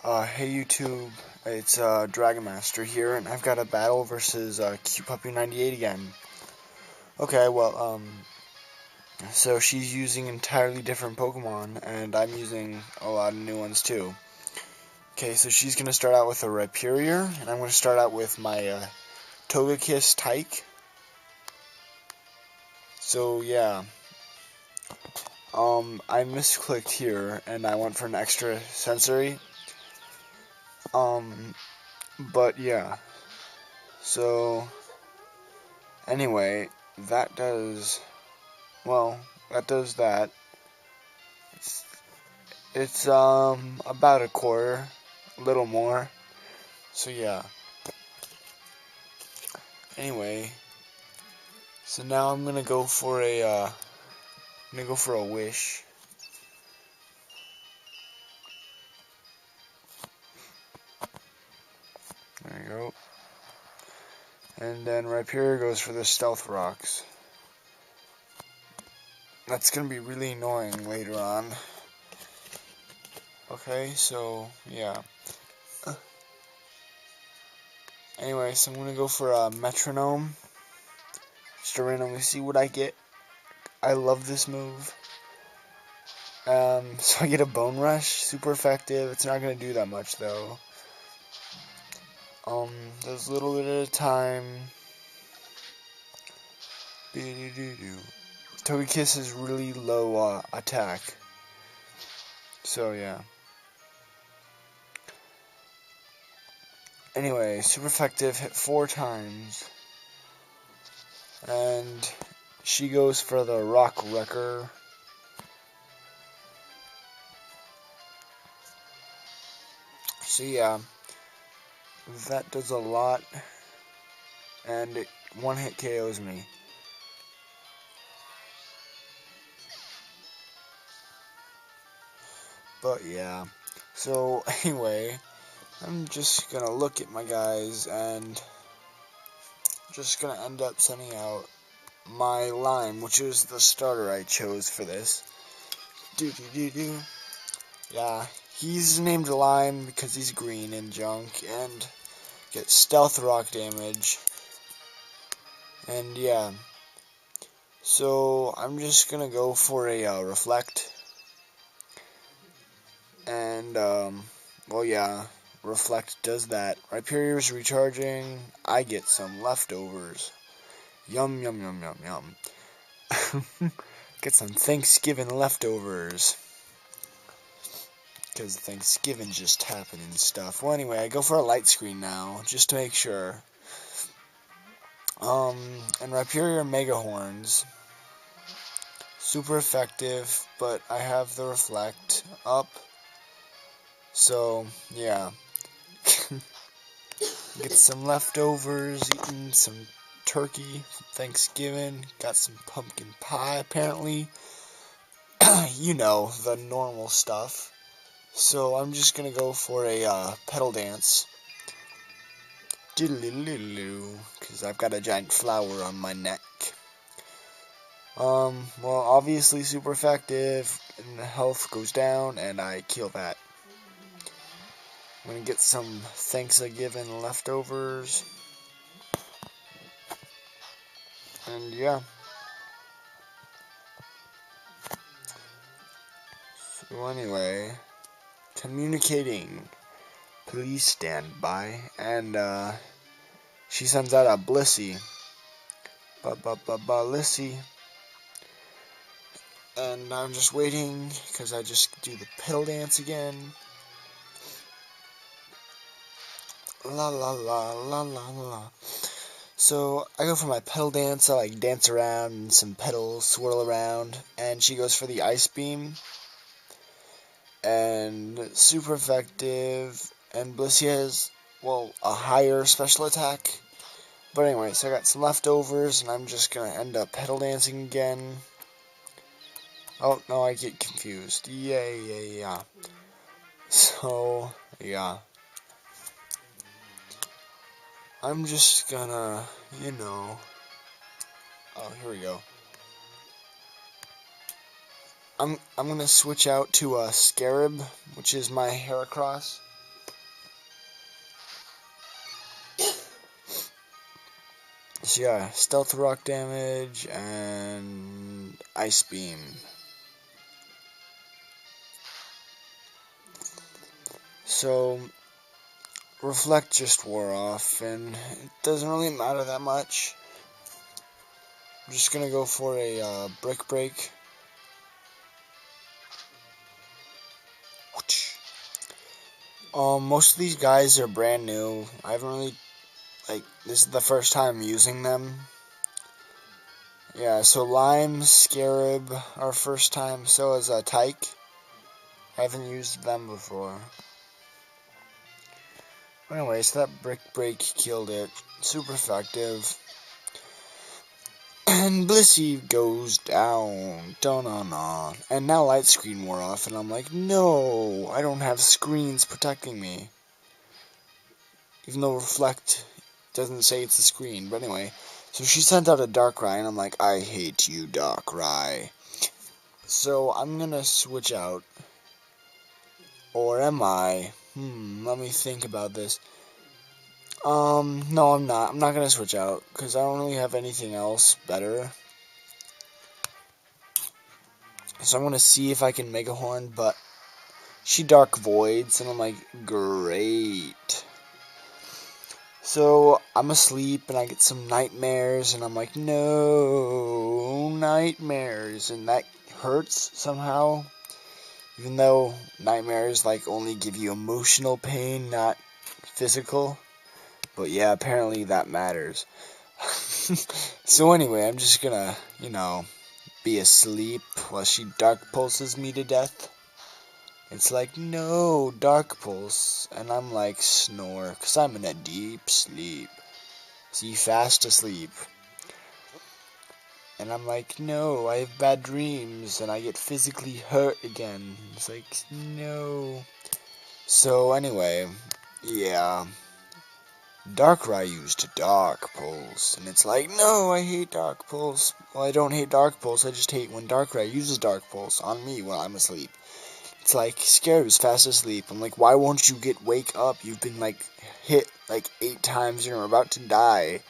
Hey YouTube, it's Dragon Master here, and I've got a battle versus Cutepuppie98 again. Okay, so she's using entirely different Pokemon, and I'm using a lot of new ones too. Okay, so she's gonna start out with a Rhyperior, and I'm gonna start out with my Togekiss Tyke. So yeah, I misclicked here, and I went for an extra sensory. But yeah, so anyway, that does. Well, that does that. It's about a quarter, a little more. So yeah. Anyway, so now I'm gonna go for a wish. There you go. And then Rhyperior goes for the Stealth Rocks. That's gonna be really annoying later on. Okay, so yeah. Anyway, so I'm gonna go for a Metronome. Just to randomly see what I get. I love this move. So I get a Bone Rush, super effective. It's not gonna do that much though. Does a little bit at a time. Togekiss is really low attack. So yeah. Anyway, super effective, hit 4 times. And she goes for the Rock Wrecker. So yeah, that does a lot. And it one hit KOs me. But yeah. So anyway, I'm just gonna look at my guys and just gonna end up sending out my Lime, which is the starter I chose for this. Yeah, he's named Lime because he's green and junk and gets stealth rock damage. And yeah, so I'm just gonna go for a reflect. And well yeah, reflect does that. Rhyperior's recharging. I get some leftovers. Yum yum yum yum yum. Get some Thanksgiving leftovers. Because Thanksgiving just happened and stuff. Well, anyway, I go for a light screen now, just to make sure. And Rhyperior Mega Horns. Super effective, but I have the Reflect up. So, yeah. Get some leftovers, eating some turkey from Thanksgiving. Got some pumpkin pie, apparently. You know, the normal stuff. So I'm just gonna go for a pedal dance. Because I've got a giant flower on my neck. Well, obviously super effective, and the health goes down, and I kill that. I'm gonna get some Thanksgiving leftovers. And yeah. So anyway, communicating. Please stand by. And she sends out a Blissey. Blissey. And I'm just waiting because I just do the pedal dance again. La la la la la la. So I go for my pedal dance. I like dance around and some pedals swirl around, and she goes for the Ice Beam. And super effective. And Blissey has, well, a higher special attack. But anyway, so I got some leftovers, and I'm just gonna end up pedal dancing again. Oh no, I get confused. Yeah. So yeah. I'm just gonna, oh, here we go. I'm gonna switch out to a Scarab, which is my Heracross. So yeah, stealth rock damage and ice beam. So reflect just wore off, and it doesn't really matter that much. I'm just gonna go for a brick break. Most of these guys are brand new. I haven't really, this is the first time using them. Yeah, so Lime, Scarab, our first time, so is Tyke. I haven't used them before. Anyway, so that brick break killed it. Super effective. And Blissey goes down. Dun-dun-dun. And now light screen wore off, and I'm like, no, I don't have screens protecting me. Even though reflect doesn't say it's a screen, but anyway. So she sent out a Darkrai, and I'm like, I hate you, Darkrai. So I'm gonna switch out. Or am I? Let me think about this. No, I'm not. I'm not gonna switch out, because I don't really have anything else better. So I'm gonna see if I can Mega Horn, but she Dark Voids, and I'm like, great. So I'm asleep, and I get some nightmares, and I'm like, no, nightmares, and that hurts somehow. Even though nightmares, only give you emotional pain, not physical. But yeah, apparently that matters. So anyway, I'm just gonna, be asleep while she Dark Pulses me to death. It's like, no, Dark Pulse. And I'm like, snore, because I'm in a deep sleep. See, fast asleep. And I'm like, no, I have bad dreams, and I get physically hurt again. It's like, no. So anyway, yeah. Darkrai used Dark Pulse, and it's like, no, I hate Dark Pulse. Well, I don't hate Dark Pulse, I just hate when Darkrai uses Dark Pulse on me while I'm asleep. It's like, Scarab is fast asleep. I'm like, why won't you wake up? You've been, hit, 8 times and you're about to die.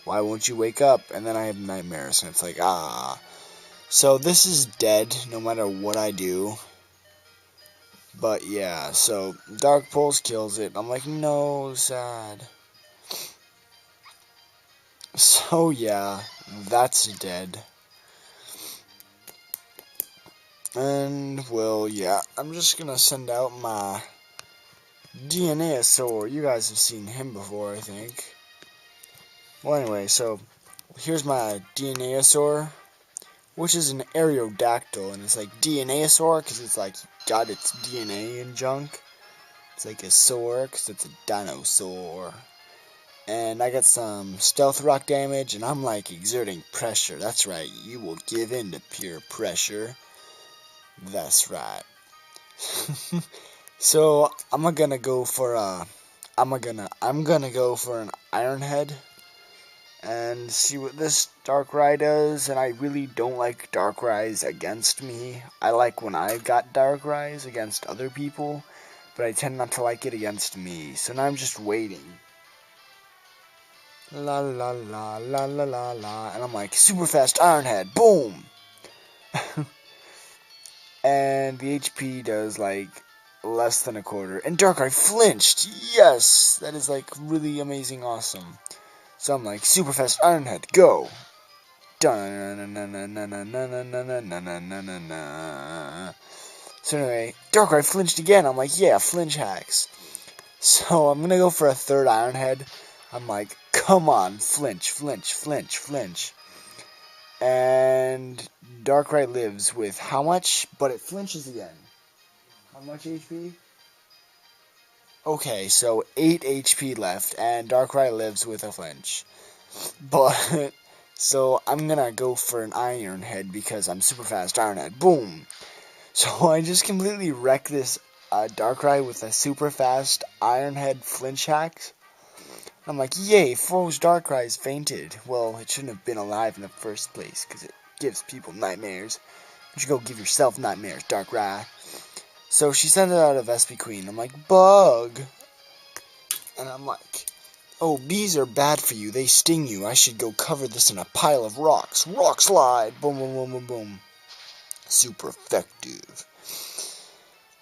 Why won't you wake up? And then I have nightmares, and it's like, ah. So this is dead, no matter what I do. But yeah, so Dark Pulse kills it. I'm like, no, sad. So yeah, that's dead. And, well, yeah, I'm just gonna send out my Dinosaur. You guys have seen him before, I think. Well, anyway, so here's my Dinosaur, which is an Aerodactyl, and it's like Dinosaur because it's got its DNA and junk. It's like a saur because it's a dinosaur. And I got some stealth rock damage, and I'm exerting pressure. That's right, you will give in to peer pressure. That's right. So I'm gonna go for I'm gonna go for an Iron Head and see what this Darkrai does. And I really don't like Darkrai's against me. I like when I got Darkrai's against other people, but I tend not to like it against me. So now I'm just waiting. La la la la la la la, and I'm like, super fast Iron Head, boom! And the HP does less than a quarter. And Darkrai flinched! Yes! That is really amazing awesome. So I'm like, super fast Iron Head, go! So anyway, Darkrai flinched again. I'm like, yeah, flinch hacks. So I'm gonna go for a third Iron Head. I'm like, come on, flinch, flinch, flinch, flinch. And Darkrai lives with how much? But it flinches again. How much HP? Okay, so 8 HP left, and Darkrai lives with a flinch. But, so I'm gonna go for an Iron Head because I'm super fast Iron Head. Boom! So I just completely wrecked this Darkrai with a super fast Iron Head flinch hacks. I'm like, yay, Foe's Darkrai's fainted. Well, it shouldn't have been alive in the first place, because it gives people nightmares. You should go give yourself nightmares, Darkrai. So she sent it out of SP Queen. I'm like, bug! And I'm like, Oh, bees are bad for you. They sting you. I should go cover this in a pile of rocks. Rock slide. Boom, boom, boom, boom, boom. Super effective.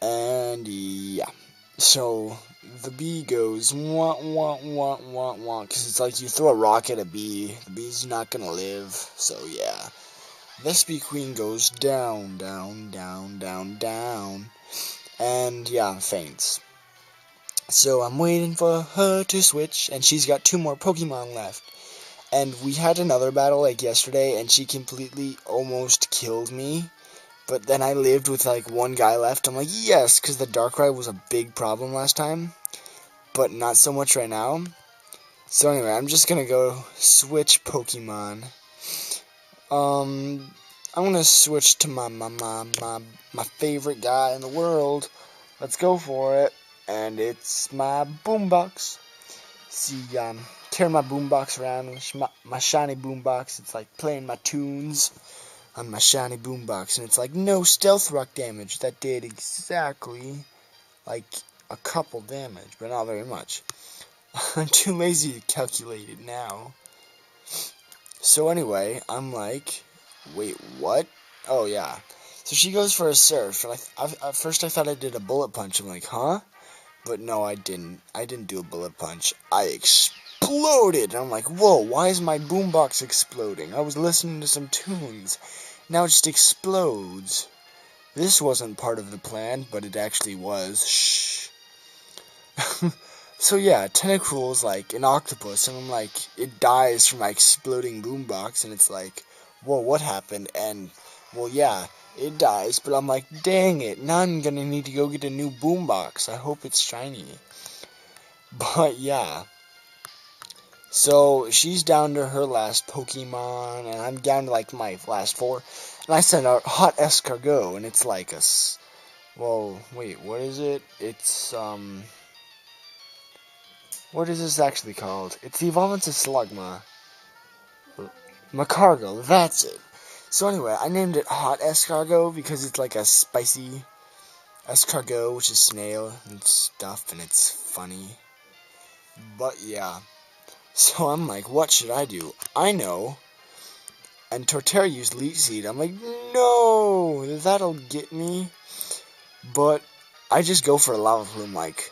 And yeah. So the bee goes wah wah wah wah wah, because it's like you throw a rock at a bee, the bee's not gonna live. So yeah, this bee queen goes down, down, down, down, down, and yeah, faints. So I'm waiting for her to switch, and she's got 2 more Pokemon left. And we had another battle like yesterday, and she completely almost killed me. But then I lived with like 1 guy left. I'm like, yes, because the Darkrai was a big problem last time, but not so much right now. So anyway, I'm just gonna go switch Pokemon. I'm gonna switch to my favorite guy in the world. Let's go for it, and it's my boombox. See, carry my boombox around with my shiny boombox. It's like playing my tunes on my shiny boombox, and it's like no stealth rock damage. That did exactly like a couple damage, but not very much. I'm too lazy to calculate it now. So anyway, I'm like, wait, what? Oh yeah. So she goes for a surf, and at first I thought I did a bullet punch. I'm like, huh? But no, I didn't. I didn't do a bullet punch. I exploded. And I'm like, whoa, why is my boombox exploding? I was listening to some tunes. Now it just explodes. This wasn't part of the plan, but it actually was. Shh. So yeah, Tentacruel's like an octopus, and I'm like, it dies from my exploding boombox, and it's like, whoa, what happened? And, well, yeah, it dies, but I'm like, dang it, now I'm gonna need to go get a new boombox. I hope it's shiny. But yeah. So she's down to her last Pokemon, and I'm down to like my last 4. And I sent out Hot Escargot, and it's like a, well, wait, what is it? It's, what is this actually called? It's evolving to Slugma. Macargo, that's it. So anyway, I named it Hot Escargot because it's like a spicy escargot, which is snail and stuff, and it's funny. But yeah. So I'm like, what should I do? I know. And Torterra used Leech Seed. I'm like, no, that'll get me. But I just go for a Lava Plume like